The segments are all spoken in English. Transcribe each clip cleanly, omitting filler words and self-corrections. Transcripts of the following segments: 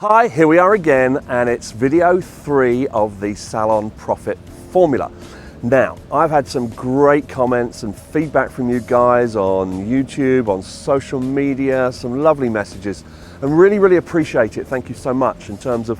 Hi, here we are again, and it's video 3 of the Salon Profit Formula. Now, I've had some great comments and feedback from you guys on YouTube, on social media, some lovely messages, and really appreciate it. Thank you so much in terms of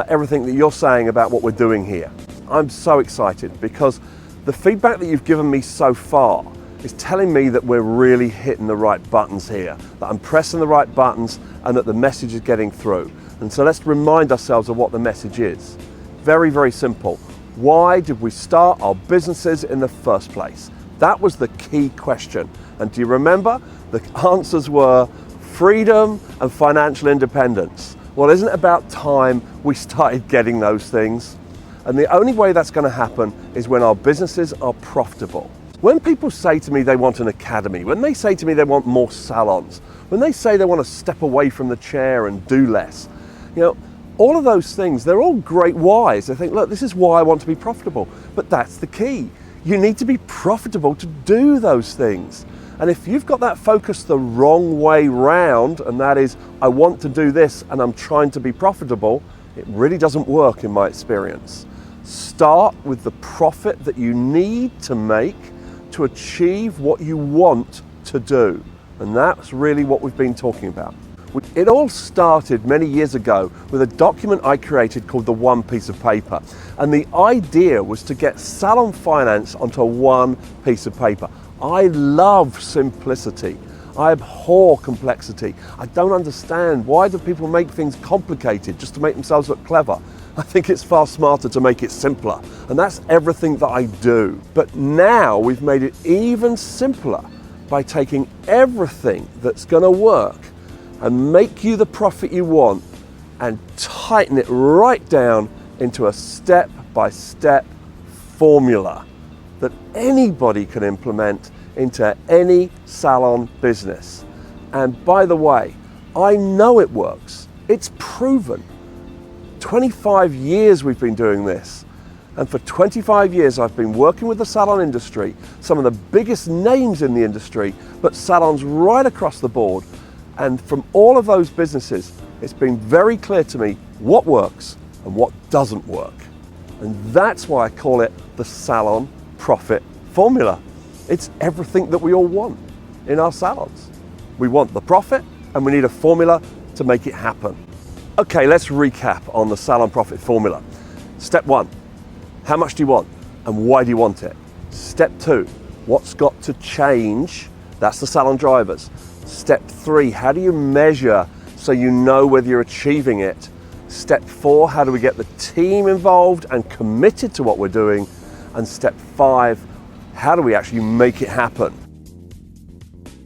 everything that you're saying about what we're doing here. I'm so excited because the feedback that you've given me so far is telling me that we're really hitting the right buttons here, that I'm pressing the right buttons and that the message is getting through. And so let's remind ourselves of what the message is. Very simple. Why did we start our businesses in the first place? That was the key question. And do you remember? The answers were freedom and financial independence. Well, isn't it about time we started getting those things? And the only way that's going to happen is when our businesses are profitable. When people say to me they want an academy, when they say to me they want more salons, when they say they want to step away from the chair and do less, you know, all of those things, they're all great whys. They think, look, this is why I want to be profitable. But that's the key. You need to be profitable to do those things. And if you've got that focus the wrong way round, and that is, I want to do this and I'm trying to be profitable, it really doesn't work in my experience. Start with the profit that you need to make to achieve what you want to do. And that's really what we've been talking about. It all started many years ago with a document I created called the One Piece of Paper. And the idea was to get salon finance onto one piece of paper. I love simplicity. I abhor complexity. I don't understand, why do people make things complicated just to make themselves look clever? I think it's far smarter to make it simpler. And that's everything that I do. But now we've made it even simpler by taking everything that's going to work and make you the profit you want and tighten it right down into a step-by-step formula that anybody can implement into any salon business. And by the way, I know it works. It's proven. 25 years we've been doing this. And for 25 years I've been working with the salon industry, some of the biggest names in the industry, but salons right across the board. And from all of those businesses, it's been very clear to me what works and what doesn't work. And that's why I call it the Salon Profit Formula. It's everything that we all want in our salons. We want the profit and we need a formula to make it happen. Okay, let's recap on the Salon Profit Formula. Step 1, how much do you want and why do you want it? Step 2, what's got to change? That's the salon drivers. Step 3, how do you measure so you know whether you're achieving it? Step 4, how do we get the team involved and committed to what we're doing? And step 5, how do we actually make it happen?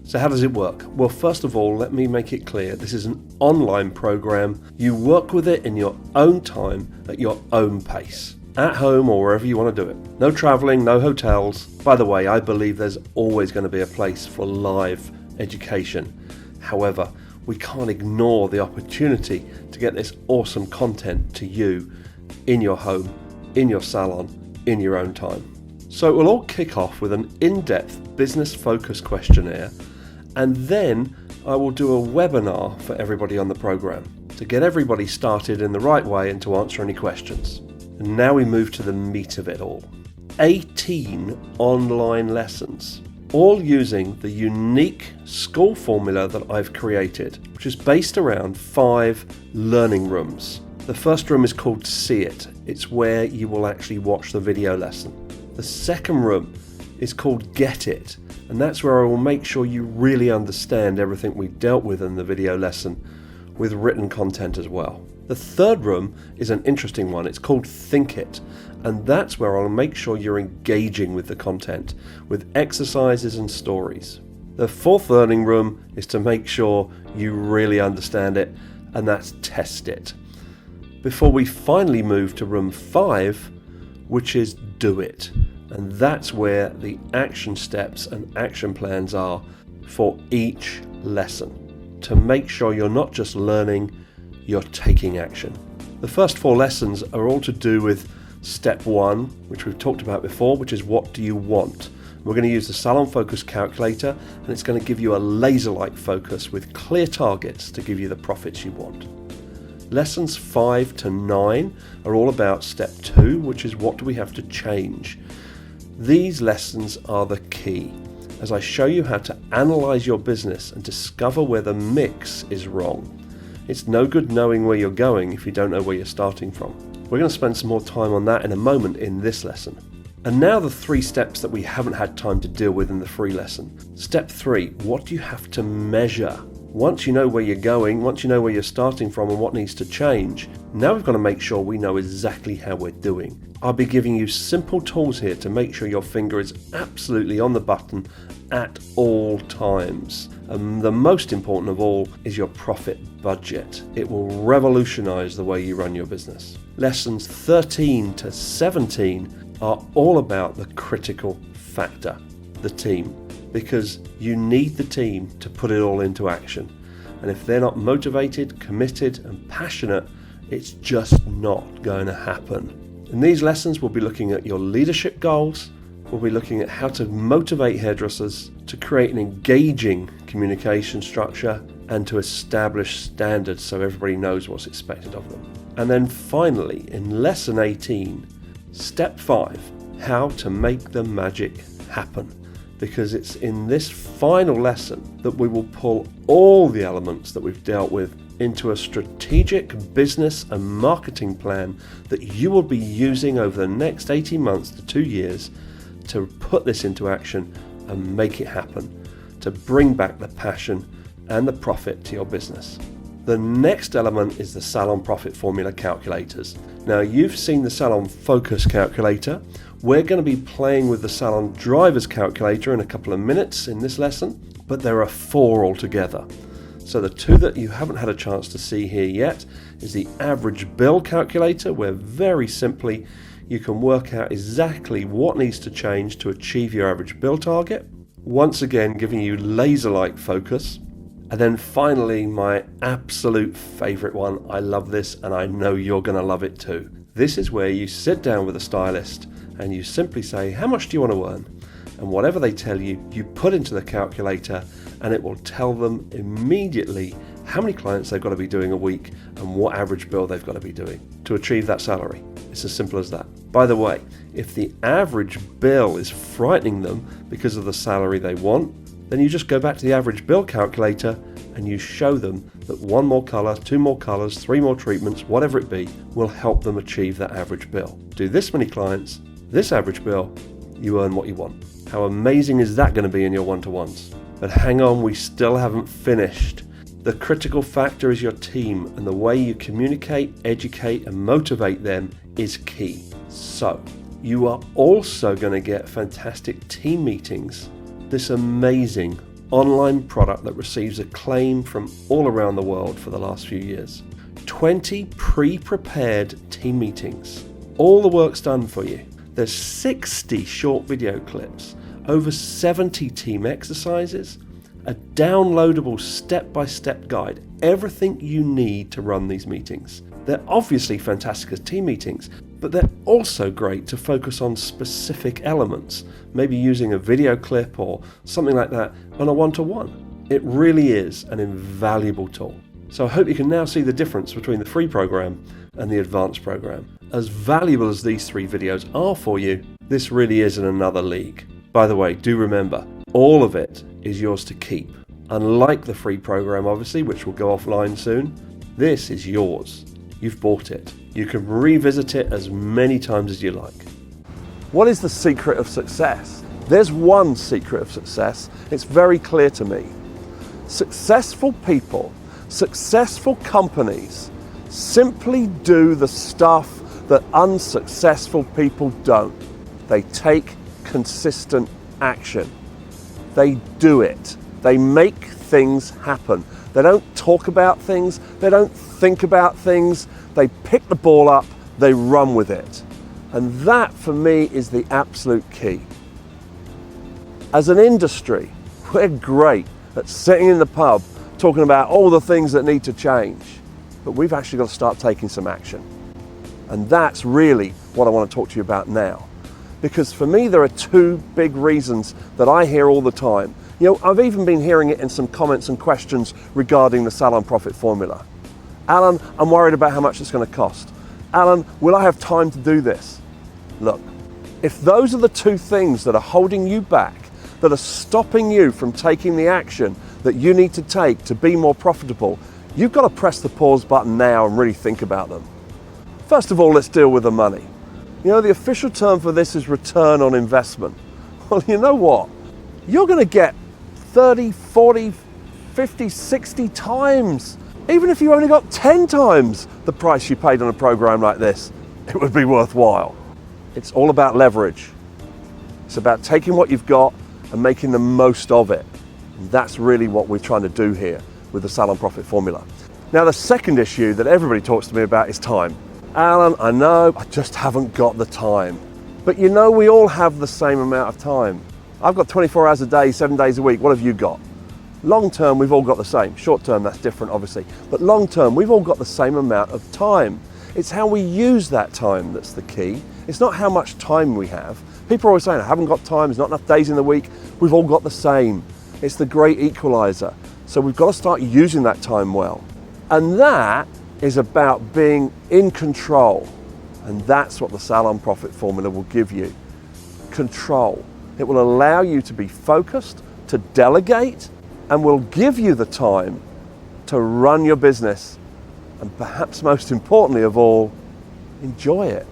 So how does it work? Well, first of all, let me make it clear, this is an online program. You work with it in your own time, at your own pace, at home or wherever you want to do it. No traveling, no hotels. By the way, I believe there's always going to be a place for live education. However, we can't ignore the opportunity to get this awesome content to you in your home, in your salon, in your own time. So it will all kick off with an in-depth business focus questionnaire, and then I will do a webinar for everybody on the program to get everybody started in the right way and to answer any questions. And now we move to the meat of it all. 18 online lessons, all using the unique school formula that I've created, which is based around 5 learning rooms. The first room is called See It. It's where you will actually watch the video lesson. The second room is called Get It, and that's where I will make sure you really understand everything we dealt with in the video lesson with written content as well. The third room is an interesting one. It's called Think It, and that's where I'll make sure you're engaging with the content with exercises and stories. The fourth learning room is to make sure you really understand it, and that's Test It. Before we finally move to room 5, which is Do It, and that's where the action steps and action plans are for each lesson to make sure you're not just learning, you're taking action. The first 4 lessons are all to do with step 1, which we've talked about before, which is what do you want? We're going to use the Salon Focus Calculator, and it's going to give you a laser-like focus with clear targets to give you the profits you want. Lessons 5 to 9 are all about step 2, which is what do we have to change. These lessons are the key, as I show you how to analyze your business and discover where the mix is wrong. It's no good knowing where you're going if you don't know where you're starting from. We're going to spend some more time on that in a moment in this lesson. And now the 3 steps that we haven't had time to deal with in the free lesson. Step 3, what do you have to measure? Once you know where you're going, once you know where you're starting from and what needs to change, now we've got to make sure we know exactly how we're doing. I'll be giving you simple tools here to make sure your finger is absolutely on the button at all times. And the most important of all is your profit budget. It will revolutionize the way you run your business. Lessons 13 to 17 are all about the critical factor, the team. Because you need the team to put it all into action. And if they're not motivated, committed, and passionate, it's just not going to happen. In these lessons, we'll be looking at your leadership goals. We'll be looking at how to motivate hairdressers, to create an engaging communication structure, and to establish standards so everybody knows what's expected of them. And then finally, in lesson 18, step 5, how to make the magic happen. Because it's in this final lesson that we will pull all the elements that we've dealt with into a strategic business and marketing plan that you will be using over the next 18 months to 2 years to put this into action and make it happen, to bring back the passion and the profit to your business. The next element is the Salon Profit Formula calculators. Now, you've seen the Salon Focus calculator. We're going to be playing with the Salon Drivers calculator in a couple of minutes in this lesson, but there are 4 altogether. So the 2 that you haven't had a chance to see here yet is the average bill calculator, where very simply you can work out exactly what needs to change to achieve your average bill target. Once again, giving you laser-like focus. And then finally, my absolute favorite one. I love this and I know you're going to love it too. This is where you sit down with a stylist and you simply say, how much do you want to earn? And whatever they tell you, you put into the calculator and it will tell them immediately how many clients they've got to be doing a week and what average bill they've got to be doing to achieve that salary. It's as simple as that. By the way, if the average bill is frightening them because of the salary they want, then you just go back to the average bill calculator and you show them that 1 more color, 2 more colors, 3 more treatments, whatever it be, will help them achieve that average bill. Do this many clients, this average bill, you earn what you want. How amazing is that going to be in your one-to-ones? But hang on, we still haven't finished. The critical factor is your team, and the way you communicate, educate, and motivate them is key. So, you are also going to get fantastic team meetings. This amazing online product that receives acclaim from all around the world for the last few years. 20 pre-prepared team meetings. All the work's done for you. There's 60 short video clips, over 70 team exercises, a downloadable step-by-step guide, everything you need to run these meetings. They're obviously fantastic as team meetings, but they're also great to focus on specific elements, maybe using a video clip or something like that on a one-to-one. It really is an invaluable tool. So I hope you can now see the difference between the free program and the advanced program. As valuable as these 3 videos are for you, this really is in another league. By the way, do remember, all of it is yours to keep. Unlike the free program, obviously, which will go offline soon, this is yours. You've bought it. You can revisit it as many times as you like. What is the secret of success? There's one secret of success. It's very clear to me. Successful people, successful companies simply do the stuff that unsuccessful people don't. They take consistent action. They do it. They make things happen. They don't talk about things. They don't think about things. They pick the ball up, they run with it. And that, for me, is the absolute key. As an industry, we're great at sitting in the pub talking about all the things that need to change, but we've actually got to start taking some action. And that's really what I want to talk to you about now. Because for me, there are 2 big reasons that I hear all the time. You know, I've even been hearing it in some comments and questions regarding the Salon Profit Formula. Alan, I'm worried about how much it's going to cost. Alan, will I have time to do this? Look, if those are the two things that are holding you back, that are stopping you from taking the action that you need to take to be more profitable, you've got to press the pause button now and really think about them. First of all, let's deal with the money. You know, the official term for this is return on investment. Well, you know what? You're going to get 30, 40, 50, 60 times. Even if you only got 10 times the price you paid on a program like this, it would be worthwhile. It's all about leverage. It's about taking what you've got and making the most of it. And that's really what we're trying to do here with the Salon Profit Formula. Now, the second issue that everybody talks to me about is time. Alan, I know, I just haven't got the time. But you know, we all have the same amount of time. I've got 24 hours a day, 7 days a week. What have you got? Long term, we've all got the same. Short term, that's different, obviously. But long term, we've all got the same amount of time. It's how we use that time that's the key. It's not how much time we have. People are always saying, I haven't got time, there's not enough days in the week. We've all got the same. It's the great equalizer. So we've got to start using that time well. And that is about being in control. And that's what the Salon Profit Formula will give you. Control. It will allow you to be focused, to delegate, and will give you the time to run your business. And perhaps most importantly of all, enjoy it.